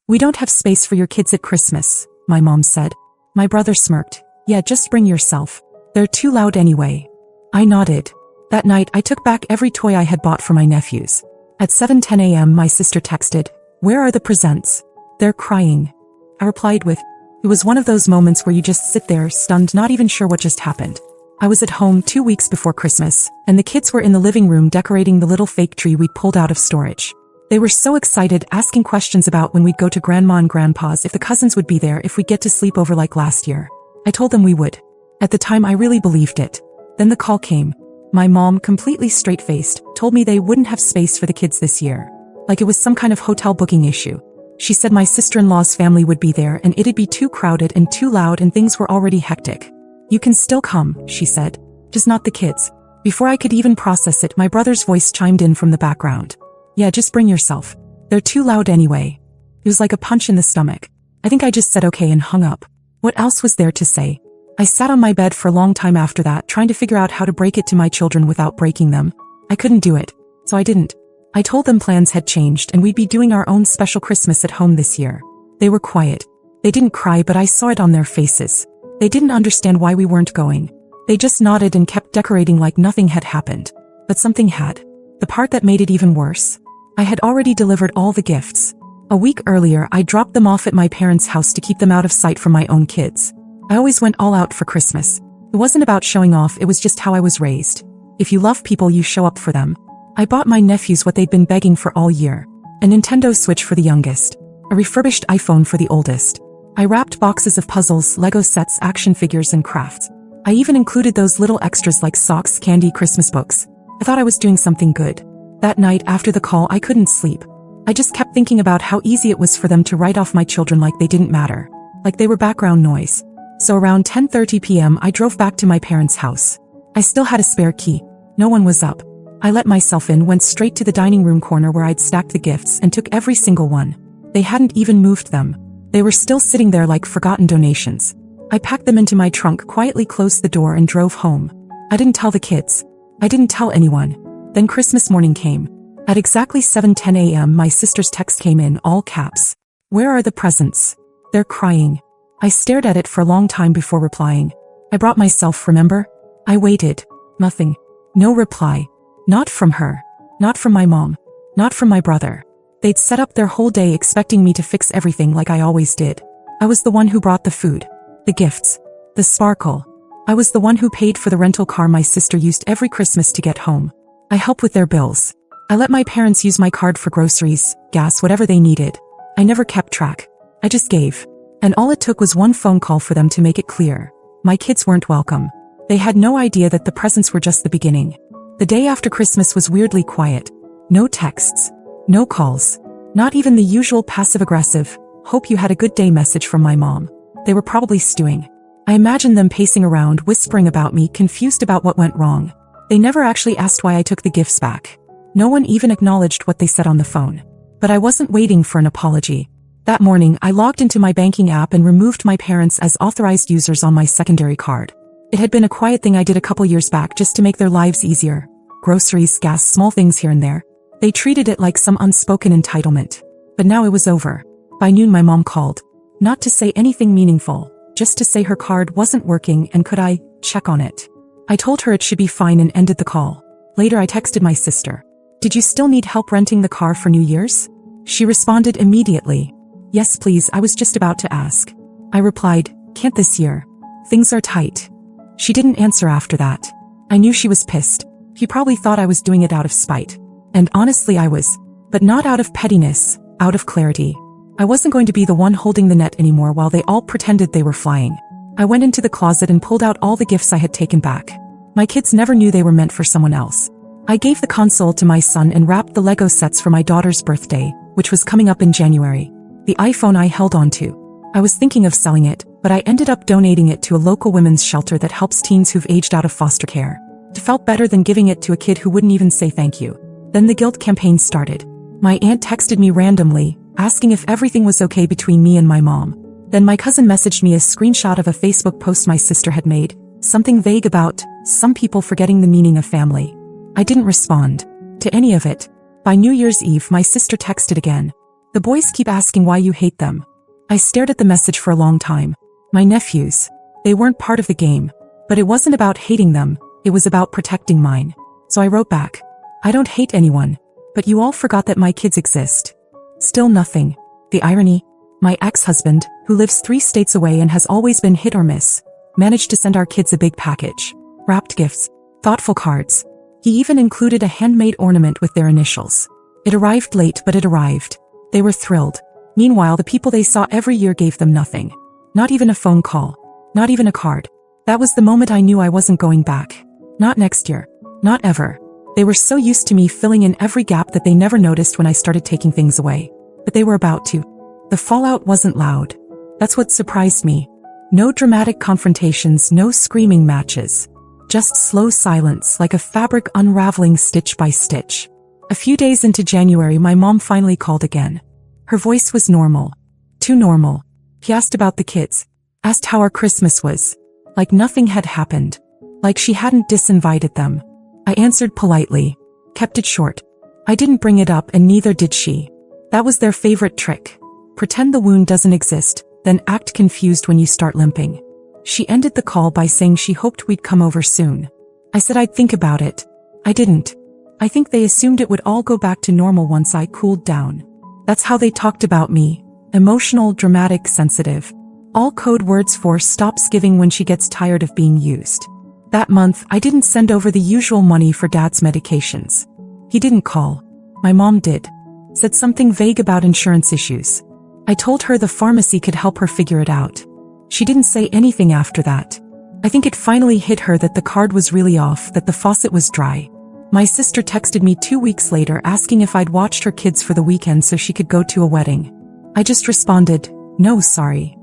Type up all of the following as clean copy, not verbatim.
"We don't have space for your kids at Christmas," my mom said. My brother smirked. "Yeah, just bring yourself. They're too loud anyway." I nodded. That night, I took back every toy I had bought for my nephews. At 7:10 a.m., my sister texted, "Where are the presents?" "They're crying." I replied with, "It was one of those moments where you just sit there, stunned, not even sure what just happened." I was at home 2 weeks before Christmas, and the kids were in the living room decorating the little fake tree we'd pulled out of storage. They were so excited, asking questions about when we'd go to Grandma and Grandpa's, if the cousins would be there, if we'd get to sleep over like last year. I told them we would. At the time, I really believed it. Then the call came. My mom, completely straight-faced, told me they wouldn't have space for the kids this year. Like it was some kind of hotel booking issue. She said my sister-in-law's family would be there and it'd be too crowded and too loud and things were already hectic. "You can still come," she said. "Just not the kids." Before I could even process it, my brother's voice chimed in from the background. "Yeah, just bring yourself. They're too loud anyway." It was like a punch in the stomach. I think I just said okay and hung up. What else was there to say? I sat on my bed for a long time after that, trying to figure out how to break it to my children without breaking them. I couldn't do it, so I didn't. I told them plans had changed and we'd be doing our own special Christmas at home this year. They were quiet. They didn't cry, but I saw it on their faces. They didn't understand why we weren't going. They just nodded and kept decorating like nothing had happened. But something had. The part that made it even worse. I had already delivered all the gifts. A week earlier, I dropped them off at my parents' house to keep them out of sight from my own kids. I always went all out for Christmas. It wasn't about showing off, it was just how I was raised. If you love people, you show up for them. I bought my nephews what they'd been begging for all year. A Nintendo Switch for the youngest. A refurbished iPhone for the oldest. I wrapped boxes of puzzles, Lego sets, action figures, and crafts. I even included those little extras like socks, candy, Christmas books. I thought I was doing something good. That night, after the call, I couldn't sleep. I just kept thinking about how easy it was for them to write off my children like they didn't matter. Like they were background noise. So around 10:30 p.m. I drove back to my parents' house. I still had a spare key. No one was up. I let myself in, went straight to the dining room corner where I'd stacked the gifts and took every single one. They hadn't even moved them. They were still sitting there like forgotten donations. I packed them into my trunk, quietly closed the door and drove home. I didn't tell the kids. I didn't tell anyone. Then Christmas morning came. At exactly 7:10 a.m. my sister's text came in, all caps. "Where are the presents? They're crying." I stared at it for a long time before replying. I brought myself, remember? I waited. Nothing. No reply. Not from her. Not from my mom. Not from my brother. They'd set up their whole day expecting me to fix everything like I always did. I was the one who brought the food, the gifts, the sparkle. I was the one who paid for the rental car my sister used every Christmas to get home. I helped with their bills. I let my parents use my card for groceries, gas, whatever they needed. I never kept track. I just gave. And all it took was one phone call for them to make it clear. My kids weren't welcome. They had no idea that the presents were just the beginning. The day after Christmas was weirdly quiet. No texts. No calls. Not even the usual passive-aggressive, "Hope you had a good day" message from my mom. They were probably stewing. I imagined them pacing around, whispering about me, confused about what went wrong. They never actually asked why I took the gifts back. No one even acknowledged what they said on the phone. But I wasn't waiting for an apology. That morning, I logged into my banking app and removed my parents as authorized users on my secondary card. It had been a quiet thing I did a couple years back just to make their lives easier. Groceries, gas, small things here and there. They treated it like some unspoken entitlement. But now it was over. By noon my mom called. Not to say anything meaningful, just to say her card wasn't working and could I check on it. I told her it should be fine and ended the call. Later I texted my sister. "Did you still need help renting the car for New Year's?" She responded immediately. "Yes please, I was just about to ask." I replied, "Can't this year. Things are tight." She didn't answer after that. I knew she was pissed. She probably thought I was doing it out of spite. And honestly I was. But not out of pettiness, out of clarity. I wasn't going to be the one holding the net anymore while they all pretended they were flying. I went into the closet and pulled out all the gifts I had taken back. My kids never knew they were meant for someone else. I gave the console to my son and wrapped the Lego sets for my daughter's birthday, which was coming up in January. The iPhone I held on to. I was thinking of selling it, but I ended up donating it to a local women's shelter that helps teens who've aged out of foster care. It felt better than giving it to a kid who wouldn't even say thank you. Then the guilt campaign started. My aunt texted me randomly, asking if everything was okay between me and my mom. Then my cousin messaged me a screenshot of a Facebook post my sister had made, something vague about some people forgetting the meaning of family. I didn't respond to any of it. By New Year's Eve, my sister texted again. The boys keep asking why you hate them. I stared at the message for a long time. My nephews. They weren't part of the game. But it wasn't about hating them, it was about protecting mine. So I wrote back. I don't hate anyone. But you all forgot that my kids exist. Still nothing. The irony. My ex-husband, who lives 3 states away and has always been hit or miss, managed to send our kids a big package. Wrapped gifts. Thoughtful cards. He even included a handmade ornament with their initials. It arrived late, but it arrived. They were thrilled. Meanwhile, the people they saw every year gave them nothing. Not even a phone call. Not even a card. That was the moment I knew I wasn't going back. Not next year. Not ever. They were so used to me filling in every gap that they never noticed when I started taking things away. But they were about to. The fallout wasn't loud. That's what surprised me. No dramatic confrontations, no screaming matches. Just slow silence, like a fabric unraveling stitch by stitch. A few days into January, my mom finally called again. Her voice was normal. Too normal. She asked about the kids. Asked how our Christmas was. Like nothing had happened. Like she hadn't disinvited them. I answered politely. Kept it short. I didn't bring it up and neither did she. That was their favorite trick. Pretend the wound doesn't exist, then act confused when you start limping. She ended the call by saying she hoped we'd come over soon. I said I'd think about it. I didn't. I think they assumed it would all go back to normal once I cooled down. That's how they talked about me. Emotional, dramatic, sensitive. All code words for stops giving when she gets tired of being used. That month, I didn't send over the usual money for Dad's medications. He didn't call. My mom did. Said something vague about insurance issues. I told her the pharmacy could help her figure it out. She didn't say anything after that. I think it finally hit her that the card was really off, that the faucet was dry. My sister texted me 2 weeks later asking if I'd watched her kids for the weekend so she could go to a wedding. I just responded, no, sorry.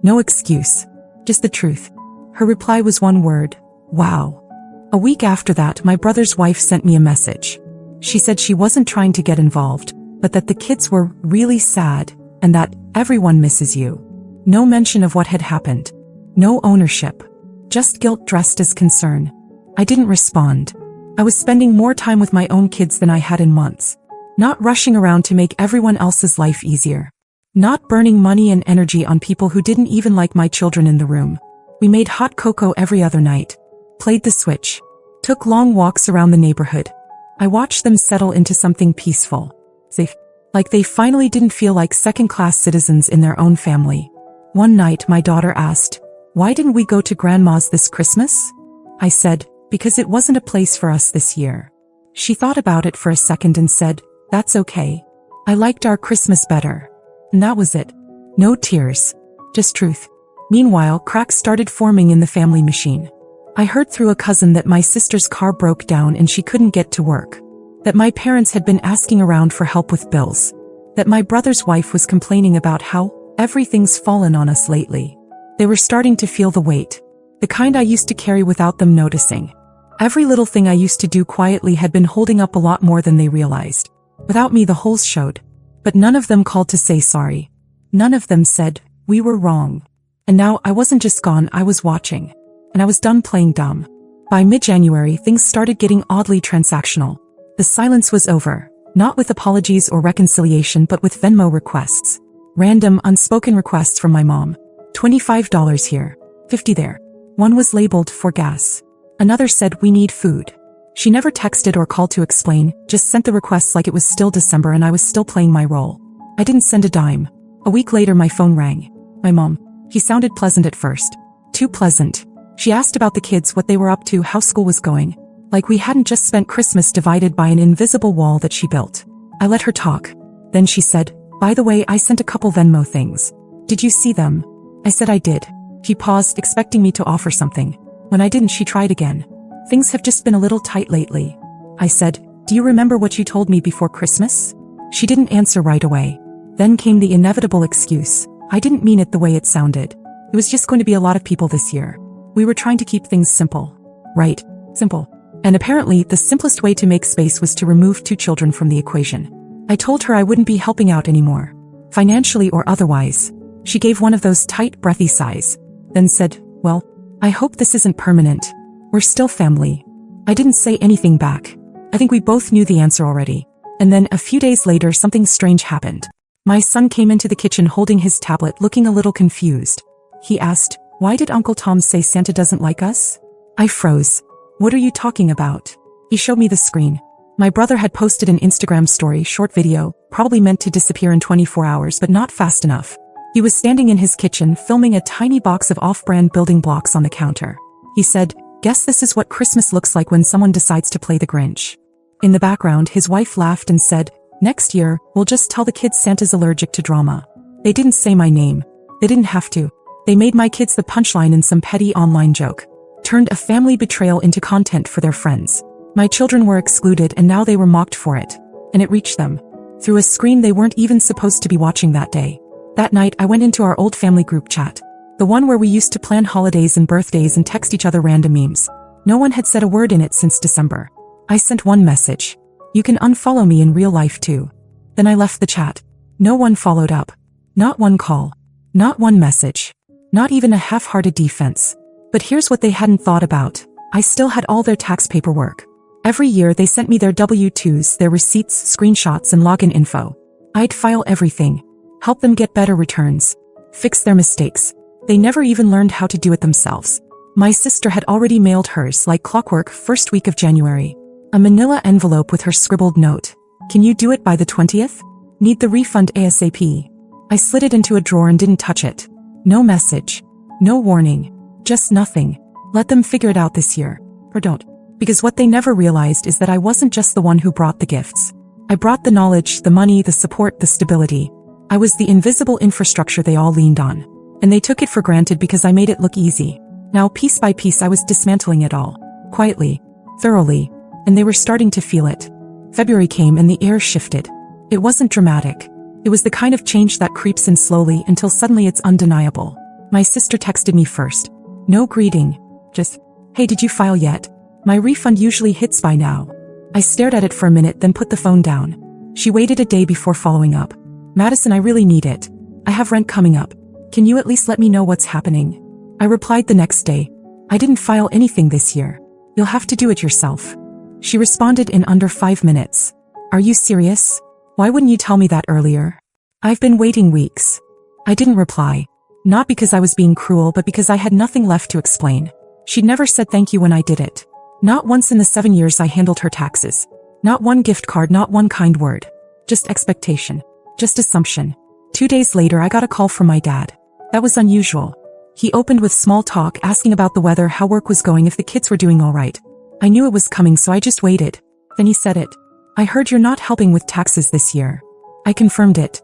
No excuse. Just the truth. Her reply was one word, wow. A week after that, my brother's wife sent me a message. She said she wasn't trying to get involved, but that the kids were really sad, and that everyone misses you. No mention of what had happened. No ownership. Just guilt dressed as concern. I didn't respond. I was spending more time with my own kids than I had in months. Not rushing around to make everyone else's life easier. Not burning money and energy on people who didn't even like my children in the room. We made hot cocoa every other night. Played the Switch. Took long walks around the neighborhood. I watched them settle into something peaceful. Safe. Like they finally didn't feel like second-class citizens in their own family. One night my daughter asked, why didn't we go to Grandma's this Christmas? I said, because it wasn't a place for us this year. She thought about it for a second and said, that's okay. I liked our Christmas better. And that was it. No tears. Just truth. Meanwhile, cracks started forming in the family machine. I heard through a cousin that my sister's car broke down and she couldn't get to work. That my parents had been asking around for help with bills. That my brother's wife was complaining about how everything's fallen on us lately. They were starting to feel the weight. The kind I used to carry without them noticing. Every little thing I used to do quietly had been holding up a lot more than they realized. Without me, the holes showed. But none of them called to say sorry. None of them said, we were wrong. And now I wasn't just gone, I was watching. And I was done playing dumb. By mid-January, things started getting oddly transactional. The silence was over, not with apologies or reconciliation but with Venmo requests. Random, unspoken requests from my mom. $25 here, $50 there. One was labeled for gas. Another said we need food. She never texted or called to explain, just sent the requests like it was still December and I was still playing my role. I didn't send a dime. A week later my phone rang. My mom. He sounded pleasant at first. Too pleasant. She asked about the kids, what they were up to, how school was going. Like we hadn't just spent Christmas divided by an invisible wall that she built. I let her talk. Then she said, by the way, I sent a couple Venmo things. Did you see them? I said I did. She paused, expecting me to offer something. When I didn't, she tried again. Things have just been a little tight lately. I said, do you remember what you told me before Christmas? She didn't answer right away. Then came the inevitable excuse. I didn't mean it the way it sounded. It was just going to be a lot of people this year. We were trying to keep things simple. Right. Simple. And apparently, the simplest way to make space was to remove 2 children from the equation. I told her I wouldn't be helping out anymore. Financially or otherwise. She gave one of those tight, breathy sighs. Then said, well, I hope this isn't permanent. We're still family. I didn't say anything back. I think we both knew the answer already. And then a few days later something strange happened. My son came into the kitchen holding his tablet, looking a little confused. He asked, "Why did Uncle Tom say Santa doesn't like us?" I froze. "What are you talking about?" He showed me the screen. My brother had posted an Instagram story, short video, probably meant to disappear in 24 hours but not fast enough. He was standing in his kitchen filming a tiny box of off-brand building blocks on the counter. He said, "Guess this is what Christmas looks like when someone decides to play the Grinch." In the background, his wife laughed and said, "Next year, we'll just tell the kids Santa's allergic to drama." They didn't say my name. They didn't have to. They made my kids the punchline in some petty online joke. Turned a family betrayal into content for their friends. My children were excluded and now they were mocked for it. And it reached them. Through a screen they weren't even supposed to be watching that day. That night I went into our old family group chat. The one where we used to plan holidays and birthdays and text each other random memes. No one had said a word in it since December. I sent one message. "You can unfollow me in real life too." Then I left the chat. No one followed up. Not one call. Not one message. Not even a half-hearted defense. But here's what they hadn't thought about. I still had all their tax paperwork. Every year they sent me their W-2s, their receipts, screenshots, and login info. I'd file everything. Help them get better returns. Fix their mistakes. They never even learned how to do it themselves. My sister had already mailed hers like clockwork first week of January. A manila envelope with her scribbled note. "Can you do it by the 20th? Need the refund ASAP." I slid it into a drawer and didn't touch it. No message. No warning. Just nothing. Let them figure it out this year. Or don't. Because what they never realized is that I wasn't just the one who brought the gifts. I brought the knowledge, the money, the support, the stability. I was the invisible infrastructure they all leaned on. And they took it for granted because I made it look easy. Now piece by piece I was dismantling it all. Quietly. Thoroughly. And they were starting to feel it. February came and the air shifted. It wasn't dramatic. It was the kind of change that creeps in slowly until suddenly it's undeniable. My sister texted me first. No greeting. Just, "Hey, did you file yet? My refund usually hits by now." I stared at it for a minute, then put the phone down. She waited a day before following up. "Madison, I really need it. I have rent coming up. Can you at least let me know what's happening?" I replied the next day. "I didn't file anything this year. You'll have to do it yourself." She responded in under 5 minutes. "Are you serious? Why wouldn't you tell me that earlier? I've been waiting weeks." I didn't reply. Not because I was being cruel, but because I had nothing left to explain. She'd never said thank you when I did it. Not once in the 7 years I handled her taxes. Not one gift card, not one kind word. Just expectation. Just assumption. 2 days later I got a call from my dad. That was unusual. He opened with small talk, asking about the weather, how work was going, if the kids were doing all right. I knew it was coming, so I just waited. Then he said it. "I heard you're not helping with taxes this year." I confirmed it.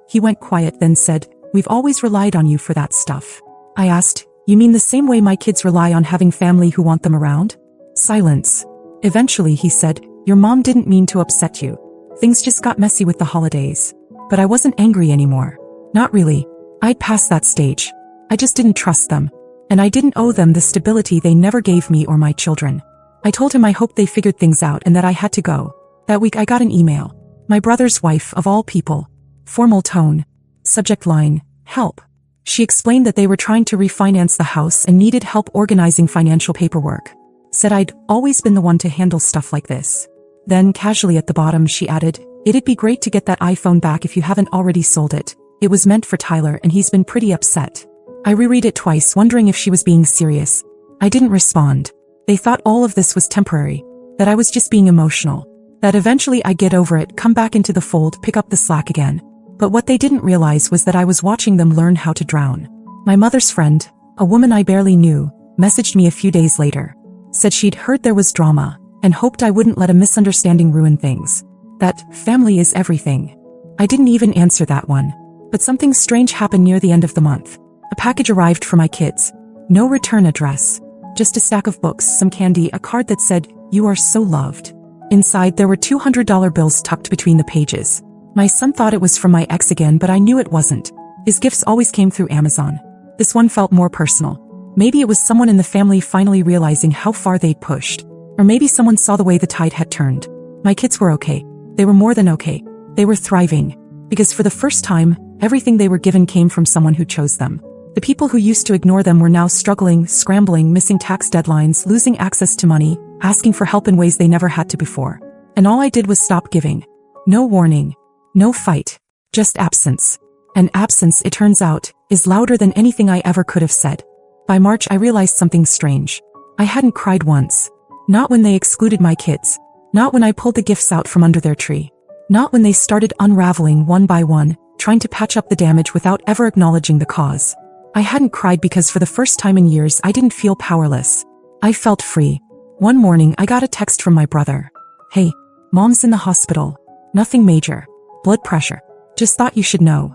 He went quiet, then said, "We've always relied on you for that stuff." I asked, "You mean the same way my kids rely on having family who want them around?" Silence. Eventually he said, "Your mom didn't mean to upset you. Things just got messy with the holidays." But I wasn't angry anymore. Not really. I'd passed that stage. I just didn't trust them. And I didn't owe them the stability they never gave me or my children. I told him I hoped they figured things out and that I had to go. That week I got an email. My brother's wife, of all people. Formal tone. Subject line, "Help." She explained that they were trying to refinance the house and needed help organizing financial paperwork. Said I'd always been the one to handle stuff like this. Then, casually at the bottom, she added, "It'd be great to get that iPhone back if you haven't already sold it. It was meant for Tyler and he's been pretty upset." I reread it twice, wondering if she was being serious. I didn't respond. They thought all of this was temporary. That I was just being emotional. That eventually I'd get over it, come back into the fold, pick up the slack again. But what they didn't realize was that I was watching them learn how to drown. My mother's friend, a woman I barely knew, messaged me a few days later. Said she'd heard there was drama, and hoped I wouldn't let a misunderstanding ruin things. That family is everything. I didn't even answer that one. But something strange happened near the end of the month. A package arrived for my kids. No return address. Just a stack of books, some candy, a card that said, "You are so loved." Inside there were $200 bills tucked between the pages. My son thought it was from my ex again, but I knew it wasn't. His gifts always came through Amazon. This one felt more personal. Maybe it was someone in the family finally realizing how far they'd pushed. Or maybe someone saw the way the tide had turned. My kids were okay. They were more than okay. They were thriving. Because for the first time, everything they were given came from someone who chose them. The people who used to ignore them were now struggling, scrambling, missing tax deadlines, losing access to money, asking for help in ways they never had to before. And all I did was stop giving. No warning. No fight. Just absence. And absence, it turns out, is louder than anything I ever could have said. By March I realized something strange. I hadn't cried once. Not when they excluded my kids. Not when I pulled the gifts out from under their tree. Not when they started unraveling one by one, trying to patch up the damage without ever acknowledging the cause. I hadn't cried because for the first time in years I didn't feel powerless. I felt free. One morning I got a text from my brother. "Hey, Mom's in the hospital. Nothing major. Blood pressure. Just thought you should know."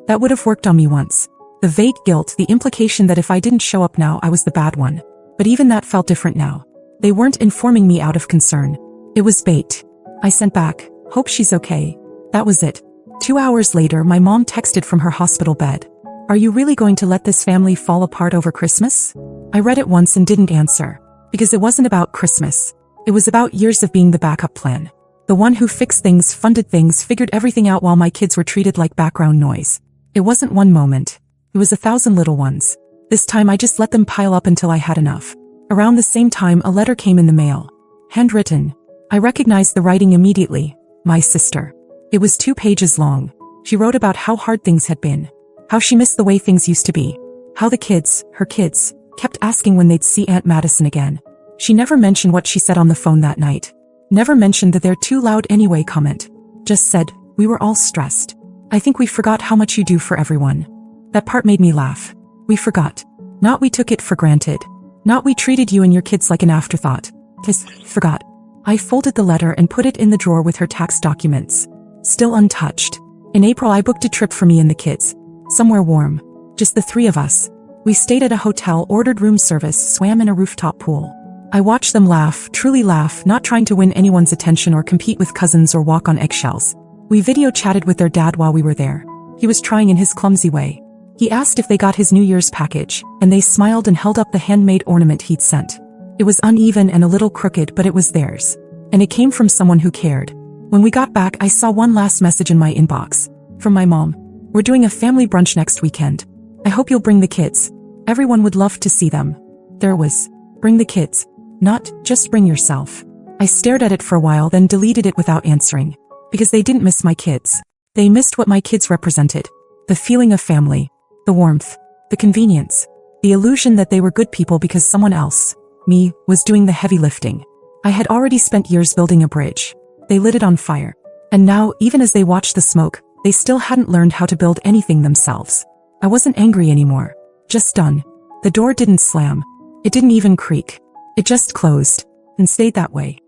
That would have worked on me once. The vague guilt, the implication that if I didn't show up now I was the bad one. But even that felt different now. They weren't informing me out of concern. It was bait. I sent back, "Hope she's okay." That was it. 2 hours later my mom texted from her hospital bed. "Are you really going to let this family fall apart over Christmas?" I read it once and didn't answer. Because it wasn't about Christmas. It was about years of being the backup plan. The one who fixed things, funded things, figured everything out while my kids were treated like background noise. It wasn't one moment. It was 1,000 little ones. This time I just let them pile up until I had enough. Around the same time a letter came in the mail. Handwritten. I recognized the writing immediately. My sister. It was 2 pages long. She wrote about how hard things had been. How she missed the way things used to be. How the kids, her kids, kept asking when they'd see Aunt Madison again. She never mentioned what she said on the phone that night. Never mentioned the "they're too loud anyway" comment. Just said, "We were all stressed. I think we forgot how much you do for everyone." That part made me laugh. We forgot. Not we took it for granted. Not we treated you and your kids like an afterthought. Just forgot. I folded the letter and put it in the drawer with her tax documents. Still untouched. In April I booked a trip for me and the kids. Somewhere warm. Just the 3 of us. We stayed at a hotel, ordered room service, swam in a rooftop pool. I watched them laugh, truly laugh, not trying to win anyone's attention or compete with cousins or walk on eggshells. We video chatted with their dad while we were there. He was trying in his clumsy way. He asked if they got his New Year's package, and they smiled and held up the handmade ornament he'd sent. It was uneven and a little crooked, but it was theirs. And it came from someone who cared. When we got back I saw one last message in my inbox. From my mom. "We're doing a family brunch next weekend. I hope you'll bring the kids. Everyone would love to see them." There was. Bring the kids. Not, just bring yourself. I stared at it for a while, then deleted it without answering. Because they didn't miss my kids. They missed what my kids represented. The feeling of family. The warmth. The convenience. The illusion that they were good people because someone else, me, was doing the heavy lifting. I had already spent years building a bridge. They lit it on fire. And now, even as they watched the smoke, they still hadn't learned how to build anything themselves. I wasn't angry anymore. Just done. The door didn't slam. It didn't even creak. It just closed. And stayed that way.